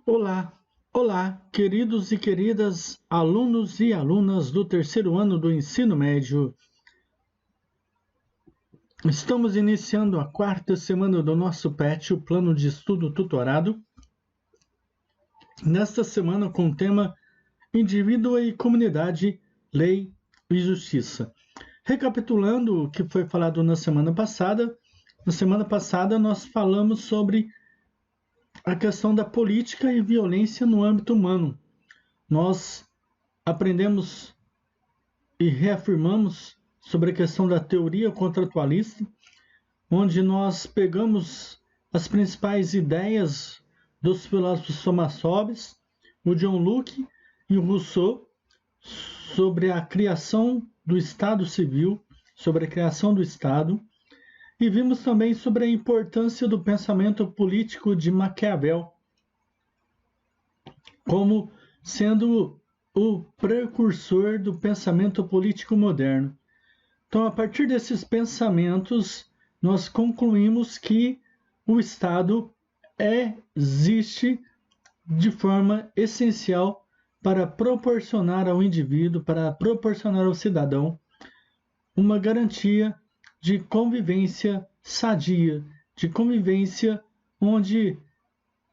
Olá, olá, queridos e queridas alunos e alunas do terceiro ano do ensino médio. Estamos iniciando a quarta semana do nosso PET, o Plano de Estudo Tutorado. Nesta semana com o tema Indivíduo e Comunidade, Lei e Justiça. Recapitulando o que foi falado na semana passada nós falamos sobre a questão da política e violência no âmbito humano. Nós aprendemos e reafirmamos sobre a questão da teoria contratualista, onde nós pegamos as principais ideias dos filósofos somassovs, o John Locke e o Rousseau, sobre a criação do Estado civil, sobre a criação do Estado, e vimos também sobre a importância do pensamento político de Maquiavel, como sendo o precursor do pensamento político moderno. Então, a partir desses pensamentos, nós concluímos que o Estado existe de forma essencial para proporcionar ao indivíduo, para proporcionar ao cidadão, uma garantia de convivência sadia, de convivência onde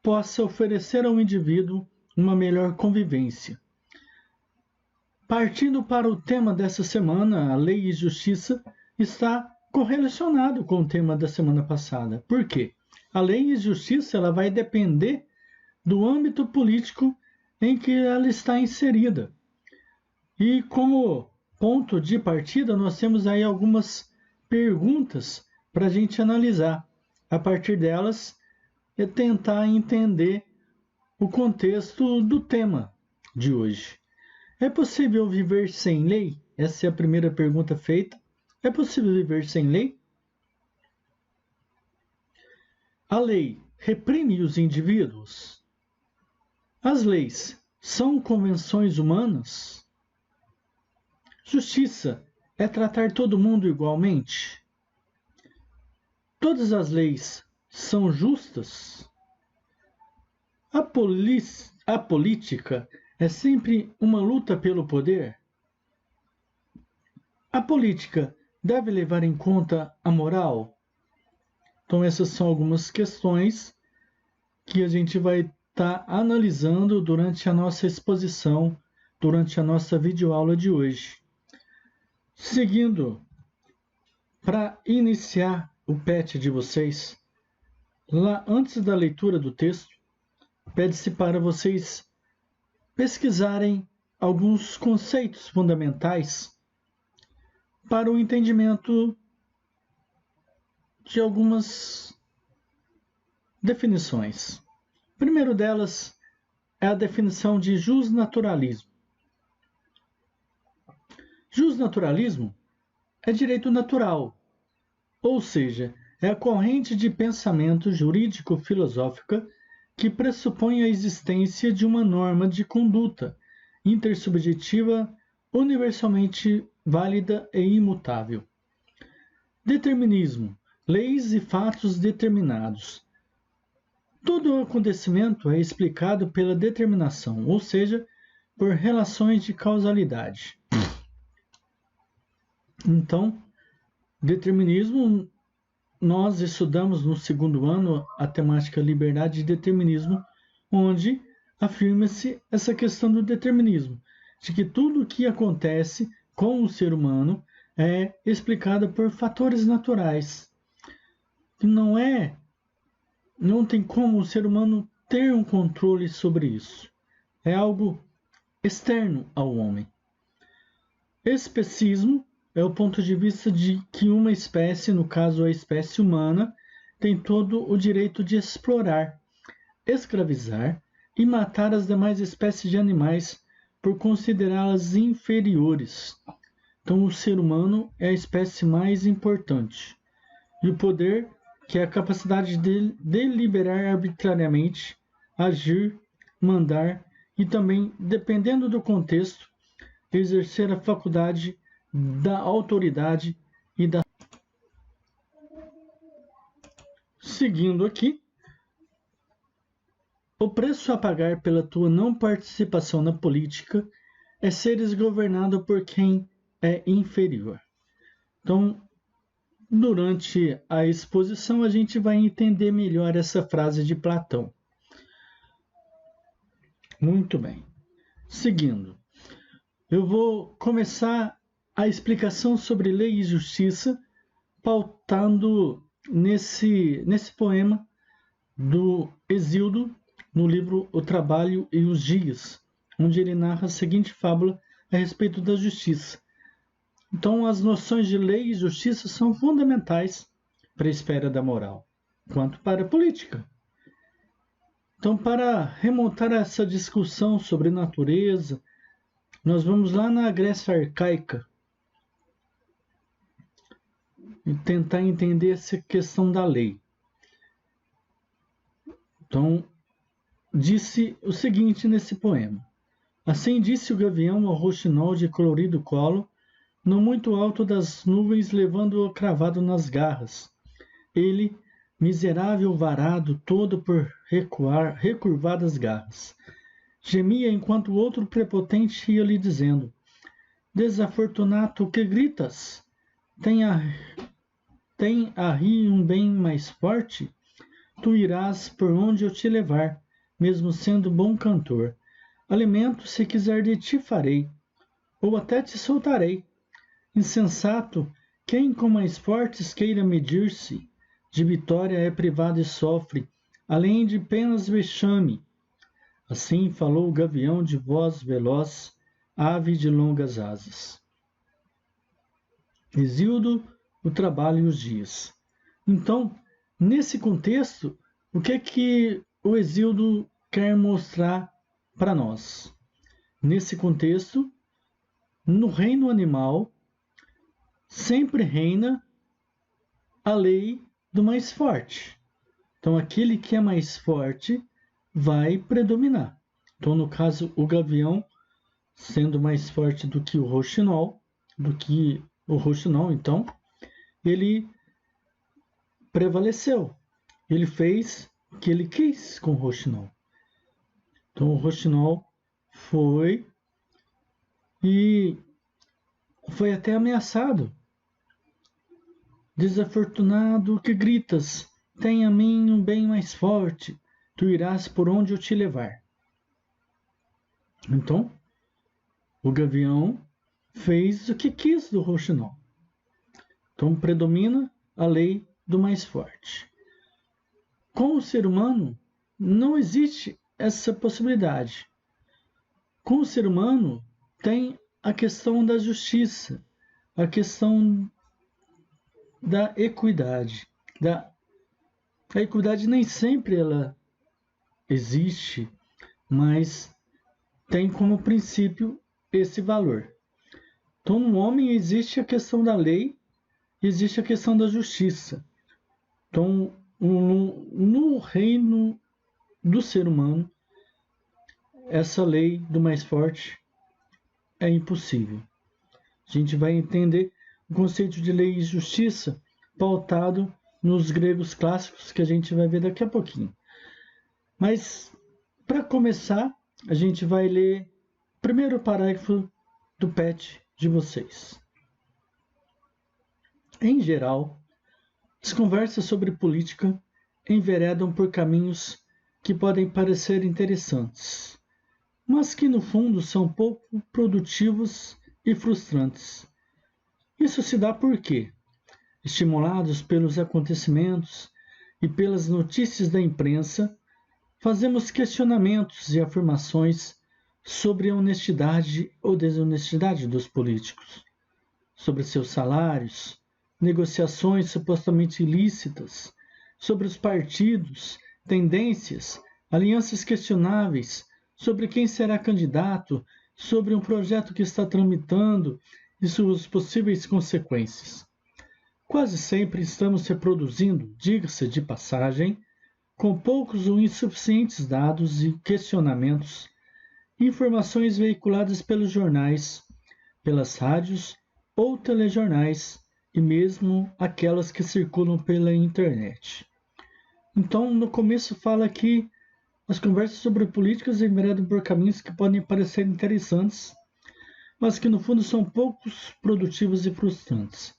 possa oferecer ao indivíduo uma melhor convivência. Partindo para o tema dessa semana, a lei e justiça está correlacionado com o tema da semana passada. Por quê? A lei e justiça ela vai depender do âmbito político em que ela está inserida. E como ponto de partida, nós temos aí algumas perguntas para a gente analisar. A partir delas, é tentar entender o contexto do tema de hoje. É possível viver sem lei? Essa é a primeira pergunta feita. É possível viver sem lei? A lei reprime os indivíduos? As leis são convenções humanas? Justiça é tratar todo mundo igualmente? Todas as leis são justas? A política é sempre uma luta pelo poder? A política deve levar em conta a moral? Então essas são algumas questões que a gente vai estar analisando durante a nossa exposição, durante a nossa videoaula de hoje. Seguindo, para iniciar o PET de vocês, lá antes da leitura do texto, pede-se para vocês pesquisarem alguns conceitos fundamentais para o entendimento de algumas definições. O primeiro delas é a definição de jusnaturalismo. Jusnaturalismo é direito natural, ou seja, é a corrente de pensamento jurídico-filosófica que pressupõe a existência de uma norma de conduta intersubjetiva universalmente válida e imutável. Determinismo, leis e fatos determinados. Todo acontecimento é explicado pela determinação, ou seja, por relações de causalidade. Então, determinismo, nós estudamos no segundo ano a temática liberdade e determinismo, onde afirma-se essa questão do determinismo, de que tudo o que acontece com o ser humano é explicado por fatores naturais. Não tem como o ser humano ter um controle sobre isso. É algo externo ao homem. Especismo é o ponto de vista de que uma espécie, no caso a espécie humana, tem todo o direito de explorar, escravizar e matar as demais espécies de animais por considerá-las inferiores. Então o ser humano é a espécie mais importante. E o poder, que é a capacidade de deliberar arbitrariamente, agir, mandar e também, dependendo do contexto, exercer a faculdade da autoridade e da... Seguindo aqui, o preço a pagar pela tua não participação na política é seres governado por quem é inferior. Então, durante a exposição, a gente vai entender melhor essa frase de Platão. Muito bem. Seguindo, eu vou começar a explicação sobre lei e justiça, pautando nesse poema do Hesíodo, no livro O Trabalho e os Dias, onde ele narra a seguinte fábula a respeito da justiça. Então, as noções de lei e justiça são fundamentais para a esfera da moral, quanto para a política. Então, para remontar essa discussão sobre natureza, nós vamos lá na Grécia Arcaica e tentar entender essa questão da lei. Então, disse o seguinte nesse poema: assim disse o gavião ao roxinol de colorido colo, no muito alto das nuvens, levando-o cravado nas garras. Ele, miserável varado, todo por recurvadas garras, gemia enquanto o outro prepotente ia lhe dizendo: desafortunato, que gritas? Tem aí um bem mais forte? Tu irás por onde eu te levar, mesmo sendo bom cantor. Alimento, se quiser, de ti farei, ou até te soltarei. Insensato, quem com mais fortes queira medir-se, de vitória é privado e sofre, além de penas vexame. Assim falou o gavião de voz veloz, ave de longas asas. Hesíodo, o Trabalho e os Dias. Então, nesse contexto, o que o Hesíodo quer mostrar para nós? Nesse contexto, no reino animal, sempre reina a lei do mais forte. Então, aquele que é mais forte vai predominar. Então, no caso, o gavião, sendo mais forte do que o roxinol, então, ele prevaleceu. Ele fez o que ele quis com o roxinol. Então, o roxinol foi até ameaçado. Desafortunado, que gritas? Tem a mim um bem mais forte. Tu irás por onde eu te levar. Então, o gavião fez o que quis do roxinol. Então, predomina a lei do mais forte. Com o ser humano, não existe essa possibilidade. Com o ser humano, tem a questão da justiça, a questão da equidade. A equidade nem sempre ela existe, mas tem como princípio esse valor. Então, no homem existe a questão da lei, existe a questão da justiça. Então, no reino do ser humano, essa lei do mais forte é impossível. A gente vai entender o conceito de lei e justiça pautado nos gregos clássicos, que a gente vai ver daqui a pouquinho. Mas, para começar, a gente vai ler o primeiro parágrafo do PET de vocês. Em geral, as conversas sobre política enveredam por caminhos que podem parecer interessantes, mas que no fundo são pouco produtivos e frustrantes. Isso se dá porque, estimulados pelos acontecimentos e pelas notícias da imprensa, fazemos questionamentos e afirmações sobre a honestidade ou desonestidade dos políticos, sobre seus salários, negociações supostamente ilícitas, sobre os partidos, tendências, alianças questionáveis, sobre quem será candidato, sobre um projeto que está tramitando e suas possíveis consequências. Quase sempre estamos reproduzindo, diga-se de passagem, com poucos ou insuficientes dados e questionamentos, informações veiculadas pelos jornais, pelas rádios ou telejornais e mesmo aquelas que circulam pela internet. Então, no começo fala que as conversas sobre políticas enveredam por caminhos que podem parecer interessantes, mas que no fundo são poucos produtivos e frustrantes.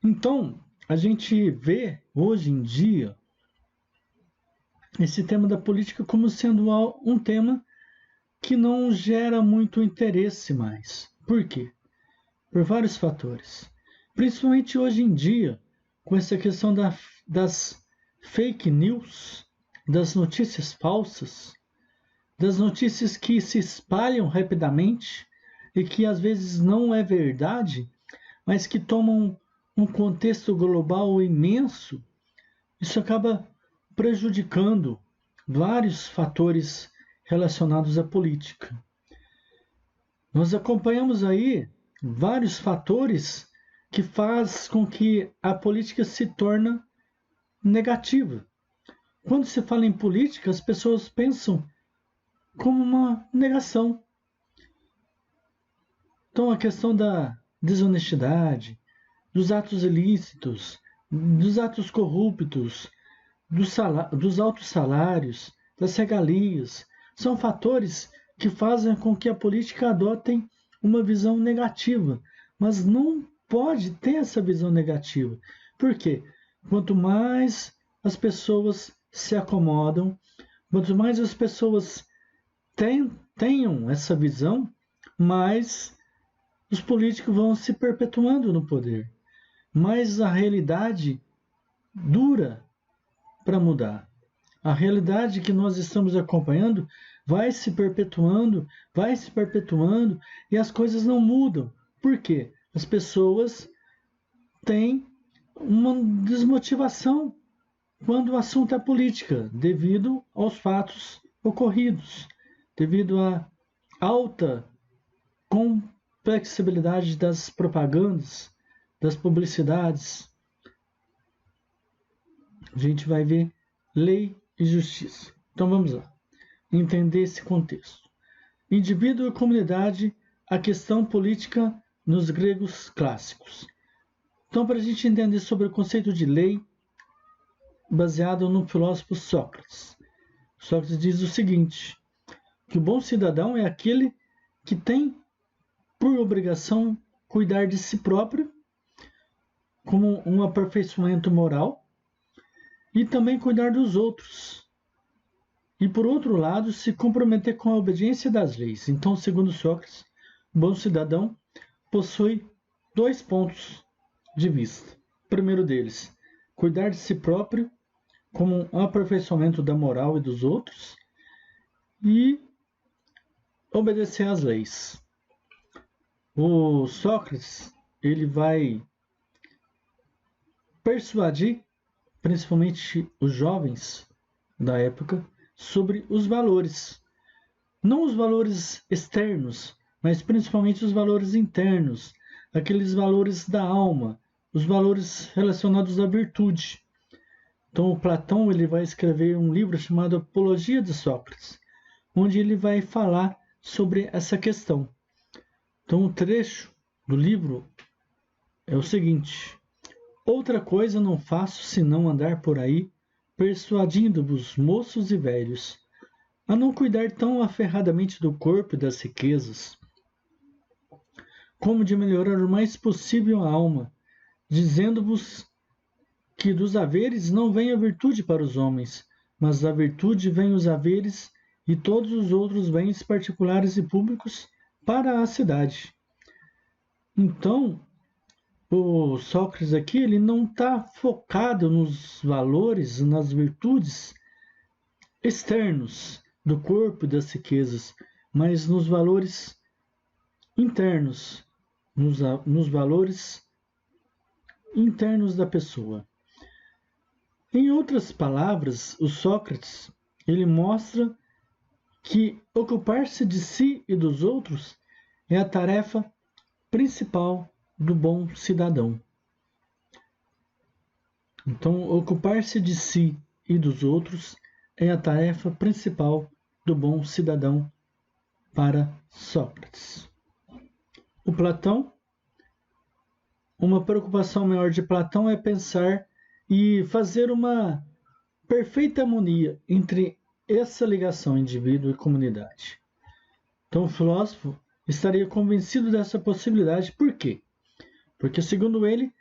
Então, a gente vê hoje em dia esse tema da política como sendo um tema que não gera muito interesse mais. Por quê? Por vários fatores. Principalmente hoje em dia, com essa questão das fake news, das notícias falsas, das notícias que se espalham rapidamente e que às vezes não é verdade, mas que tomam um contexto global imenso, isso acaba prejudicando vários fatores relacionados à política. Nós acompanhamos aí vários fatores que faz com que a política se torne negativa. Quando se fala em política, as pessoas pensam como uma negação. Então, a questão da desonestidade, dos atos ilícitos, dos atos corruptos, dos altos salários, das regalias, são fatores que fazem com que a política adote uma visão negativa, mas não pode ter essa visão negativa. Por quê? Quanto mais as pessoas se acomodam, quanto mais as pessoas tenham essa visão, mais os políticos vão se perpetuando no poder. Mas a realidade dura para mudar. A realidade que nós estamos acompanhando vai se perpetuando, e as coisas não mudam. Por quê? As pessoas têm uma desmotivação quando o assunto é política, devido aos fatos ocorridos, devido à alta complexibilidade das propagandas, das publicidades. A gente vai ver lei e justiça. Então vamos lá. Entender esse contexto. Indivíduo e comunidade, a questão política nos gregos clássicos. Então, para a gente entender sobre o conceito de lei, baseado no filósofo Sócrates. Sócrates diz o seguinte, que o bom cidadão é aquele que tem por obrigação cuidar de si próprio, como um aperfeiçoamento moral, e também cuidar dos outros. E, por outro lado, se comprometer com a obediência das leis. Então, segundo Sócrates, o bom cidadão possui 2 pontos de vista. O primeiro deles, cuidar de si próprio, como um aperfeiçoamento da moral e dos outros, e obedecer às leis. O Sócrates, ele vai persuadir, principalmente os jovens da época, sobre os valores. Não os valores externos, mas principalmente os valores internos, aqueles valores da alma, os valores relacionados à virtude. Então, o Platão ele vai escrever um livro chamado Apologia de Sócrates, onde ele vai falar sobre essa questão. Então, o trecho do livro é o seguinte: outra coisa não faço senão andar por aí, persuadindo-vos, moços e velhos, a não cuidar tão aferradamente do corpo e das riquezas, como de melhorar o mais possível a alma, dizendo-vos que dos haveres não vem a virtude para os homens, mas da virtude vêm os haveres e todos os outros bens particulares e públicos para a cidade. Então, o Sócrates aqui ele não está focado nos valores, nas virtudes externos do corpo e das riquezas, mas nos valores internos, nos valores internos da pessoa. Em outras palavras, o Sócrates ele mostra que ocupar-se de si e dos outros é a tarefa principal do bom cidadão. Então, ocupar-se de si e dos outros é a tarefa principal do bom cidadão para Sócrates. O Platão, uma preocupação maior de Platão é pensar e fazer uma perfeita harmonia entre essa ligação indivíduo e comunidade. Então o filósofo estaria convencido dessa possibilidade. Por quê? Porque, segundo ele,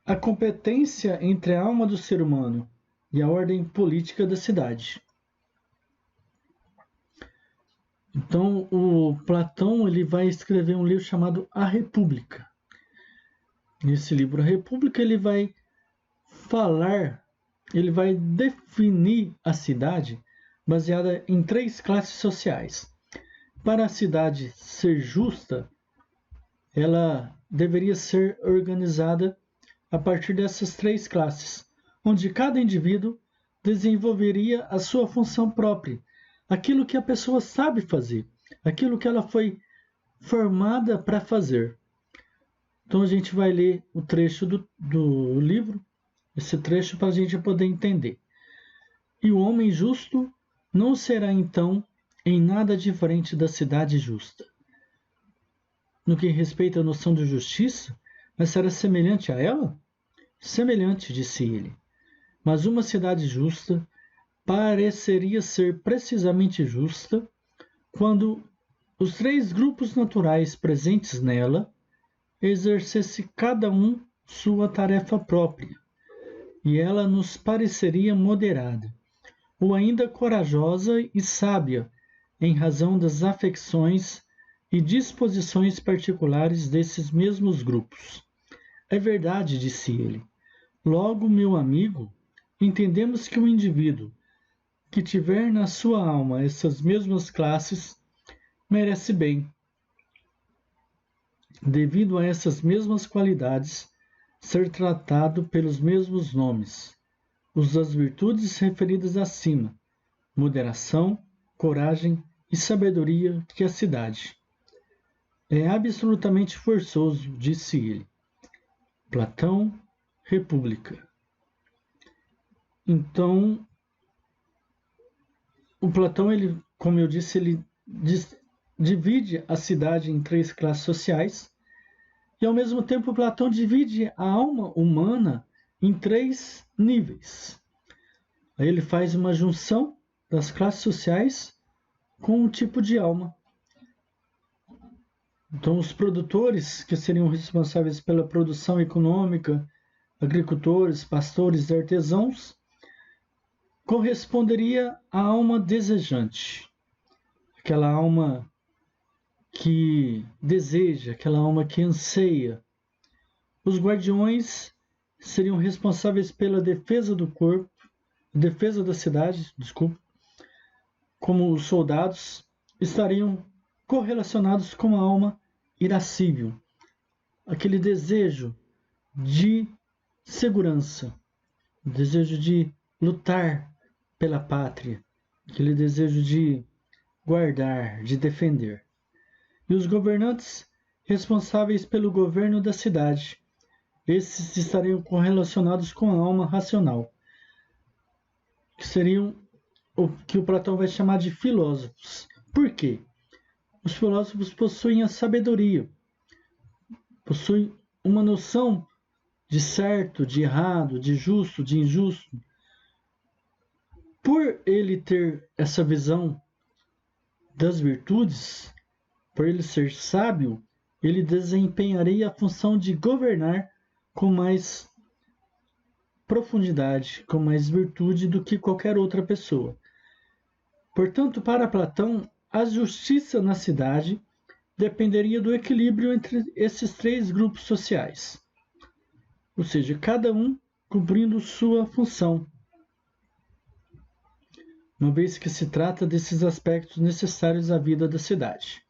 a competência entre a alma do ser humano e a ordem política da cidade. Então, o Platão ele vai escrever um livro chamado A República. Nesse livro, A República, ele vai definir a cidade baseada em 3 classes sociais. Para a cidade ser justa, ela deveria ser organizada a partir dessas 3 classes, onde cada indivíduo desenvolveria a sua função própria, aquilo que a pessoa sabe fazer, aquilo que ela foi formada para fazer. Então a gente vai ler o trecho do livro, esse trecho para a gente poder entender. E o homem justo não será então em nada diferente da cidade justa. No que respeita à noção de justiça, mas será semelhante a ela? Semelhante, disse ele. Mas uma cidade justa pareceria ser precisamente justa quando os 3 grupos naturais presentes nela exercesse cada um sua tarefa própria, e ela nos pareceria moderada, ou ainda corajosa e sábia, em razão das afecções e disposições particulares desses mesmos grupos. É verdade, disse ele. Logo, meu amigo, entendemos que o indivíduo que tiver na sua alma essas mesmas classes merece bem. Devido a essas mesmas qualidades, ser tratado pelos mesmos nomes, os das virtudes referidas acima, moderação, coragem e sabedoria que a cidade. É absolutamente forçoso, disse ele. Platão, República. Então, o Platão, ele, como eu disse, ele divide a cidade em 3 classes sociais e, ao mesmo tempo, Platão divide a alma humana em 3 níveis. Aí ele faz uma junção das classes sociais com um tipo de alma. Então, os produtores, que seriam responsáveis pela produção econômica, agricultores, pastores e artesãos, corresponderia à alma desejante, aquela alma que deseja, aquela alma que anseia. Os guardiões seriam responsáveis pela defesa do corpo, defesa da cidade, como os soldados estariam correlacionados com a alma irascível, aquele desejo de segurança, desejo de lutar pela pátria, aquele desejo de guardar, de defender. E os governantes responsáveis pelo governo da cidade, esses estariam correlacionados com a alma racional, que seriam o que o Platão vai chamar de filósofos. Por quê? Os filósofos possuem a sabedoria, possuem uma noção de certo, de errado, de justo, de injusto. Por ele ter essa visão das virtudes, por ele ser sábio, ele desempenharia a função de governar com mais profundidade, com mais virtude do que qualquer outra pessoa. Portanto, para Platão, a justiça na cidade dependeria do equilíbrio entre esses 3 grupos sociais, ou seja, cada um cumprindo sua função, uma vez que se trata desses aspectos necessários à vida da cidade.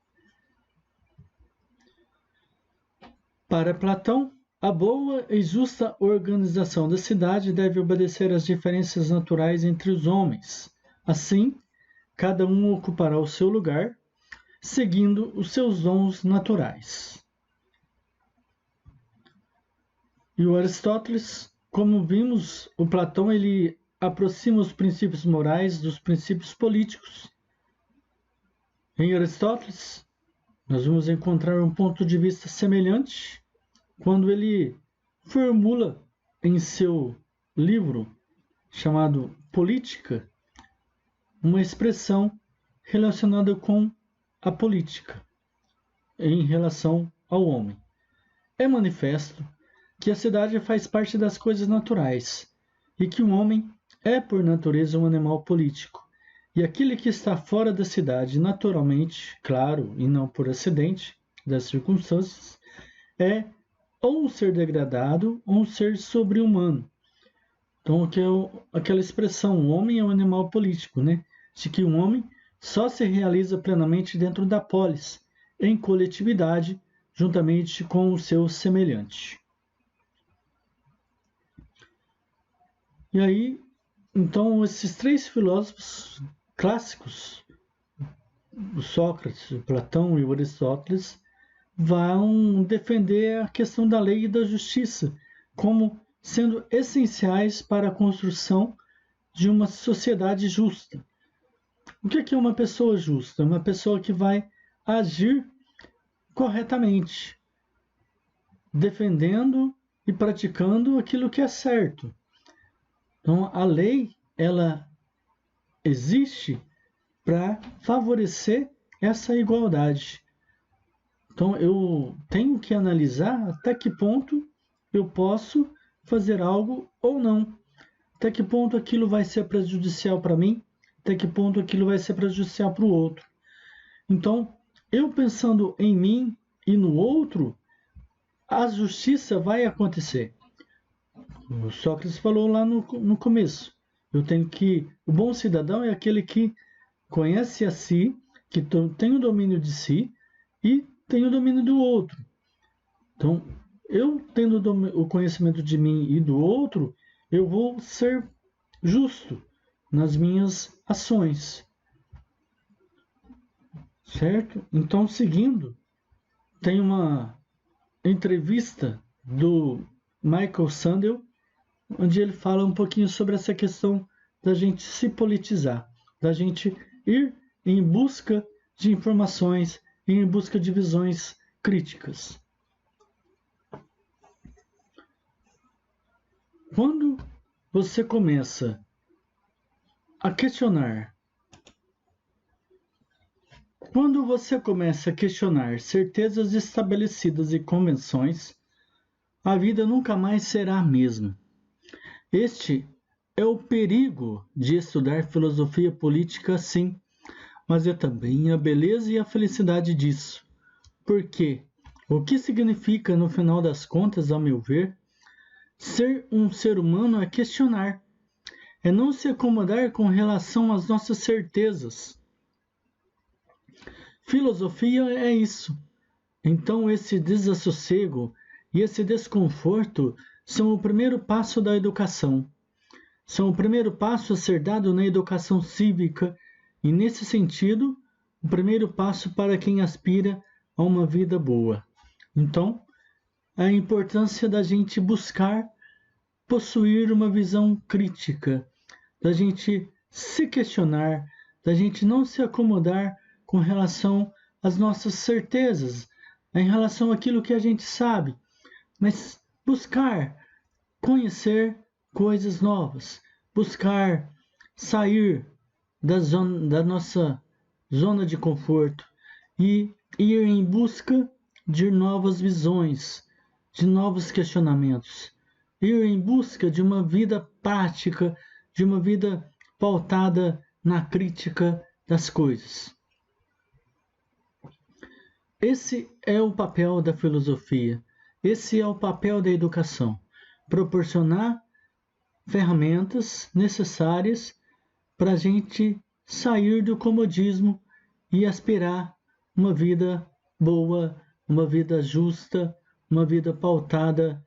Para Platão, a boa e justa organização da cidade deve obedecer às diferenças naturais entre os homens. Assim, cada um ocupará o seu lugar, seguindo os seus dons naturais. E o Aristóteles, como vimos, o Platão ele aproxima os princípios morais dos princípios políticos. Em Aristóteles, nós vamos encontrar um ponto de vista semelhante quando ele formula em seu livro chamado Política, uma expressão relacionada com a política em relação ao homem. É manifesto que a cidade faz parte das coisas naturais e que o homem é, por natureza, um animal político. E aquele que está fora da cidade, naturalmente, claro, e não por acidente das circunstâncias, é ou um ser degradado ou um ser sobre-humano. Então, aquela expressão, o homem é um animal político, né? De que um homem só se realiza plenamente dentro da polis, em coletividade, juntamente com o seu semelhante. E aí, então, esses três filósofos clássicos, o Sócrates, o Platão e o Aristóteles, vão defender a questão da lei e da justiça como sendo essenciais para a construção de uma sociedade justa. O que é uma pessoa justa? Uma pessoa que vai agir corretamente, defendendo e praticando aquilo que é certo. Então, a lei, ela existe para favorecer essa igualdade. Então, eu tenho que analisar até que ponto eu posso fazer algo ou não. Até que ponto aquilo vai ser prejudicial para mim, até que ponto aquilo vai ser prejudicial para o outro. Então, eu pensando em mim e no outro, a justiça vai acontecer. O Sócrates falou lá no começo. O bom cidadão é aquele que conhece a si, que tem o domínio de si e tem o domínio do outro. Então, eu tendo o conhecimento de mim e do outro, eu vou ser justo nas minhas ações. Certo? Então, seguindo, tem uma entrevista do Michael Sandel, onde ele fala um pouquinho sobre essa questão da gente se politizar, da gente ir em busca de informações, em busca de visões críticas. Quando você começa a questionar, certezas estabelecidas e convenções, a vida nunca mais será a mesma. Este é o perigo de estudar filosofia política, sim, mas é também a beleza e a felicidade disso. Porque o que significa, no final das contas, ao meu ver, ser um ser humano é questionar, é não se acomodar com relação às nossas certezas. Filosofia é isso. Então, esse desassossego e esse desconforto são o primeiro passo da educação. São o primeiro passo a ser dado na educação cívica e, nesse sentido, o primeiro passo para quem aspira a uma vida boa. Então, a importância da gente buscar possuir uma visão crítica, da gente se questionar, da gente não se acomodar com relação às nossas certezas, em relação àquilo que a gente sabe, mas buscar conhecer coisas novas, buscar sair da nossa zona de conforto e ir em busca de novas visões, de novos questionamentos, ir em busca de uma vida prática, de uma vida pautada na crítica das coisas. Esse é o papel da filosofia, esse é o papel da educação, proporcionar ferramentas necessárias para a gente sair do comodismo e aspirar uma vida boa, uma vida justa, uma vida pautada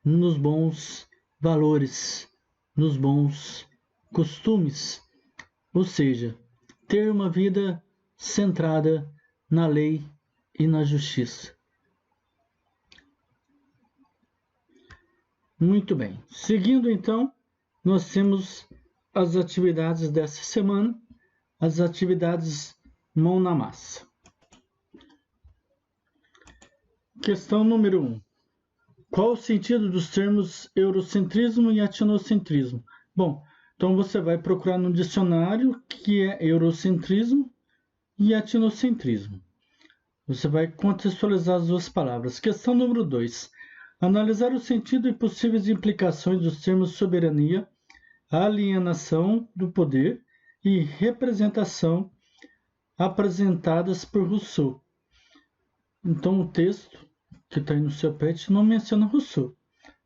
nos bons valores, nos bons costumes, ou seja, ter uma vida centrada na lei e na justiça. Muito bem. Seguindo então, nós temos as atividades dessa semana, as atividades mão na massa. Questão número 1. Qual o sentido dos termos eurocentrismo e etnocentrismo? Bom, Então você vai procurar no dicionário que é eurocentrismo e etnocentrismo. Você vai contextualizar as duas palavras. Questão número 2. Analisar o sentido e possíveis implicações dos termos soberania, alienação do poder e representação apresentadas por Rousseau. Então o texto que está aí no seu pet não menciona Rousseau.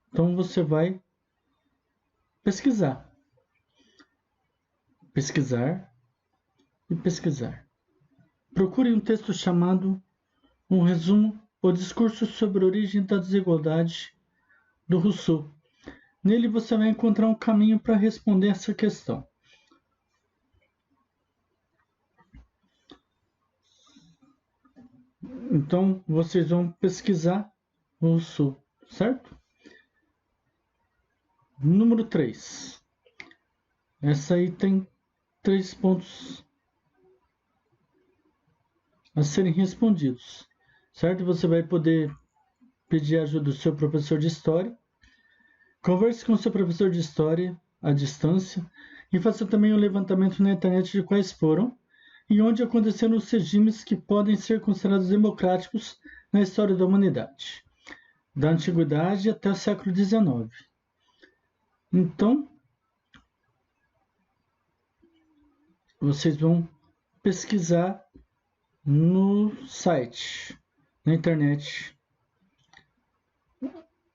Então você vai pesquisar. Pesquisar e pesquisar. Procure um texto chamado Um Resumo ou Discurso sobre a Origem da Desigualdade, do Rousseau. Nele você vai encontrar um caminho para responder essa questão. Então, vocês vão pesquisar o Rousseau, certo? Número 3. Essa aí tem 3 pontos a serem respondidos, certo? Você vai poder pedir a ajuda do seu professor de História. Converse com seu professor de História à distância e faça também um levantamento na internet de quais foram e onde aconteceram os regimes que podem ser considerados democráticos na história da humanidade, da Antiguidade até o século XIX. Então, vocês vão pesquisar no site, na internet,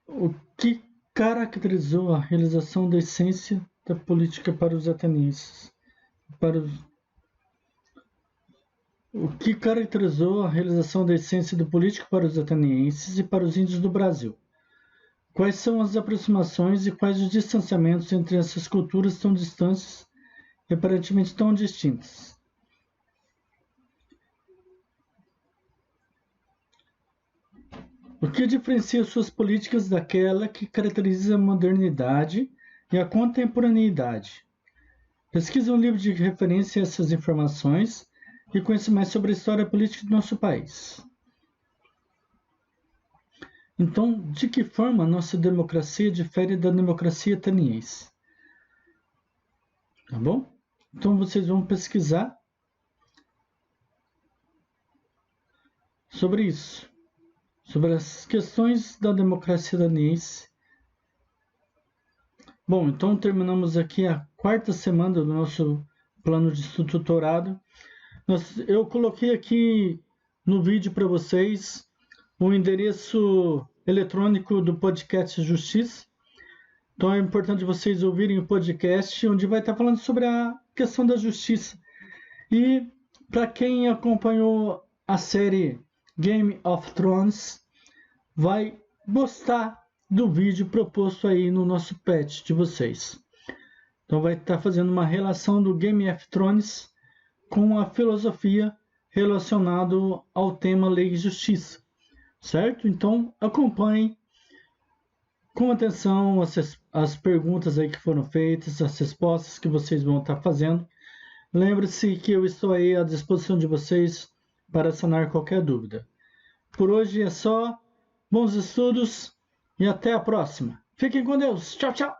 o que caracterizou a realização da essência da política para os atenienses, o que caracterizou a realização da essência do político para os atenienses e para os índios do Brasil. Quais são as aproximações e quais os distanciamentos entre essas culturas tão distantes e aparentemente tão distintas? O que diferencia suas políticas daquela que caracteriza a modernidade e a contemporaneidade? Pesquise um livro de referência a essas informações e conheça mais sobre a história política do nosso país. Então, de que forma a nossa democracia difere da democracia ateniense? Tá bom? Então, vocês vão pesquisar sobre isso, sobre as questões da democracia ateniense. Bom, então terminamos aqui a 4ª semana do nosso plano de estudo tutorado. Eu coloquei aqui no vídeo para vocês o endereço eletrônico do podcast Justiça. Então é importante vocês ouvirem o podcast, onde vai estar falando sobre a questão da justiça. E para quem acompanhou a série Game of Thrones, vai gostar do vídeo proposto aí no nosso patch de vocês. Então vai estar fazendo uma relação do Game of Thrones com a filosofia relacionado ao tema Lei e Justiça, certo? Então acompanhem com atenção as perguntas aí que foram feitas, as respostas que vocês vão estar fazendo. Lembre-se que eu estou aí à disposição de vocês para sanar qualquer dúvida. Por hoje é só. Bons estudos e até a próxima. Fiquem com Deus. Tchau, tchau.